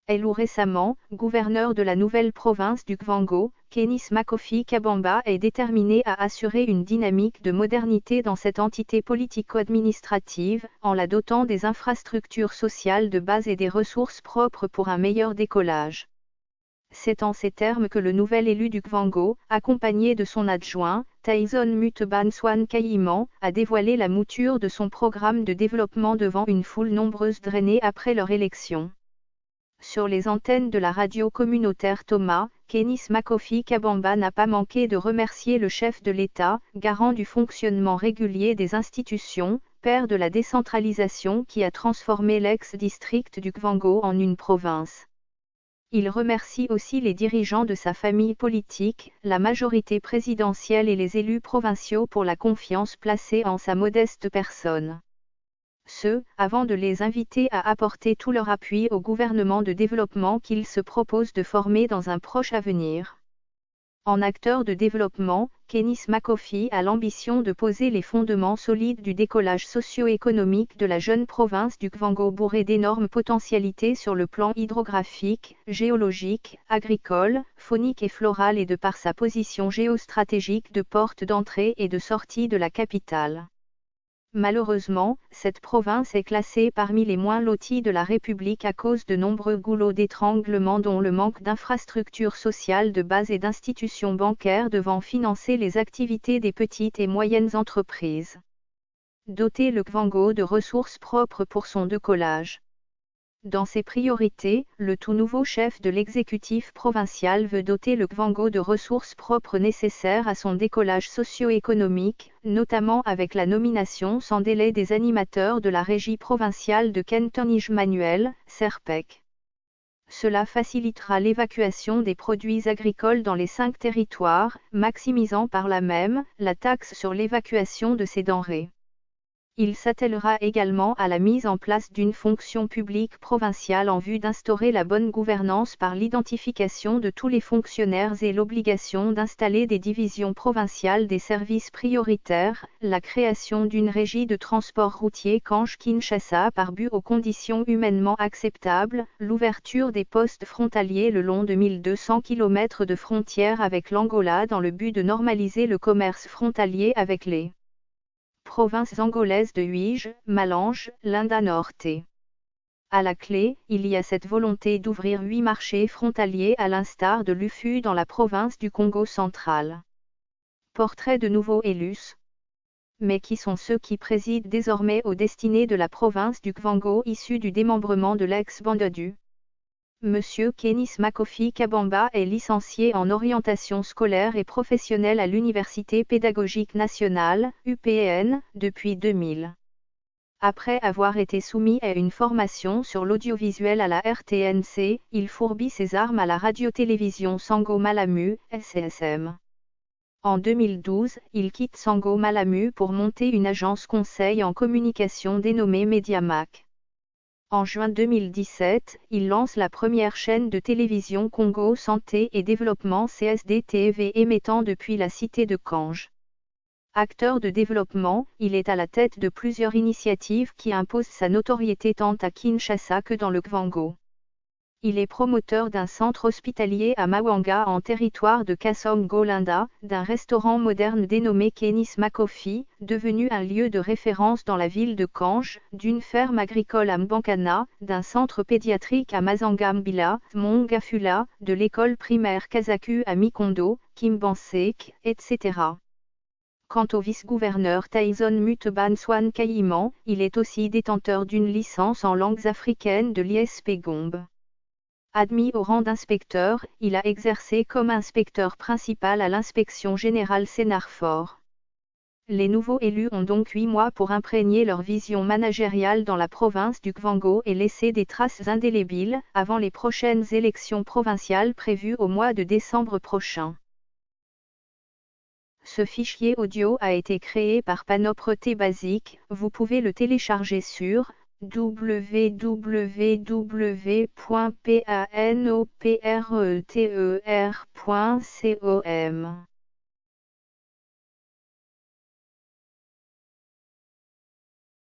Élu récemment, gouverneur de la nouvelle province du Kwango, Kenneth Makofi Kabamba est déterminé à assurer une dynamique de modernité dans cette entité politico-administrative, en la dotant des infrastructures sociales de base et des ressources propres pour un meilleur décollage. C'est en ces termes que le nouvel élu du Kwango, accompagné de son adjoint, Tyson Muteban Swan Kayiman, a dévoilé la mouture de son programme de développement devant une foule nombreuse drainée après leur élection. Sur les antennes de la radio communautaire Thomas, Kenneth Makofi Kabamba n'a pas manqué de remercier le chef de l'État, garant du fonctionnement régulier des institutions, père de la décentralisation qui a transformé l'ex-district du Kwango en une province. Il remercie aussi les dirigeants de sa famille politique, la majorité présidentielle et les élus provinciaux pour la confiance placée en sa modeste personne. Avant de les inviter à apporter tout leur appui au gouvernement de développement qu'il se propose de former dans un proche avenir. En acteur de développement, Kenneth Makofi a l'ambition de poser les fondements solides du décollage socio-économique de la jeune province du Kwango bourrée d'énormes potentialités sur le plan hydrographique, géologique, agricole, faunique et floral et de par sa position géostratégique de porte d'entrée et de sortie de la capitale. Malheureusement, cette province est classée parmi les moins loties de la République à cause de nombreux goulots d'étranglement dont le manque d'infrastructures sociales de base et d'institutions bancaires devant financer les activités des petites et moyennes entreprises. Doter le Kwango de ressources propres pour son décollage. Dans ses priorités, le tout nouveau chef de l'exécutif provincial veut doter le Kwango de ressources propres nécessaires à son décollage socio-économique, notamment avec la nomination sans délai des animateurs de la régie provinciale de Kentonige Manuel, Serpec. Cela facilitera l'évacuation des produits agricoles dans les 5 territoires, maximisant par là même la taxe sur l'évacuation de ces denrées. Il s'attellera également à la mise en place d'une fonction publique provinciale en vue d'instaurer la bonne gouvernance par l'identification de tous les fonctionnaires et l'obligation d'installer des divisions provinciales des services prioritaires, la création d'une régie de transport routier Kange-Kinshasa par but aux conditions humainement acceptables, l'ouverture des postes frontaliers le long de 1200 km de frontières avec l'Angola dans le but de normaliser le commerce frontalier avec les provinces angolaises de Huige, Malange, Linda Norte. À la clé, il y a cette volonté d'ouvrir 8 marchés frontaliers à l'instar de l'UFU dans la province du Congo central. Portrait de nouveaux élus. Mais qui sont ceux qui président désormais aux destinées de la province du Kwango issue du démembrement de l'ex-Bandadu? Monsieur Kenneth Makofi Kabamba est licencié en orientation scolaire et professionnelle à l'Université pédagogique nationale, UPN, depuis 2000. Après avoir été soumis à une formation sur l'audiovisuel à la RTNC, il fourbit ses armes à la radio-télévision Sango Malamu, SCSM. En 2012, il quitte Sango Malamu pour monter une agence conseil en communication dénommée Mediamac. En juin 2017, il lance la première chaîne de télévision Congo Santé et Développement CSD-TV émettant depuis la cité de Kange. Acteur de développement, il est à la tête de plusieurs initiatives qui imposent sa notoriété tant à Kinshasa que dans le Kwango. Il est promoteur d'un centre hospitalier à Mawanga en territoire de Kasongo-Linda, d'un restaurant moderne dénommé Kenneth Makofi, devenu un lieu de référence dans la ville de Kange, d'une ferme agricole à Mbankana, d'un centre pédiatrique à Mazangambila, Mongafula, de l'école primaire Kazaku à Mikondo, Kimbansek, etc. Quant au vice-gouverneur Tyson Muteban Swan Kayiman, il est aussi détenteur d'une licence en langues africaines de l'ISP Gombe. Admis au rang d'inspecteur, il a exercé comme inspecteur principal à l'inspection générale Sénarfort. Les nouveaux élus ont donc 8 mois pour imprégner leur vision managériale dans la province du Kwango et laisser des traces indélébiles, avant les prochaines élections provinciales prévues au mois de décembre prochain. Ce fichier audio a été créé par Panopreté Basic, vous pouvez le télécharger sur www.panopreter.com.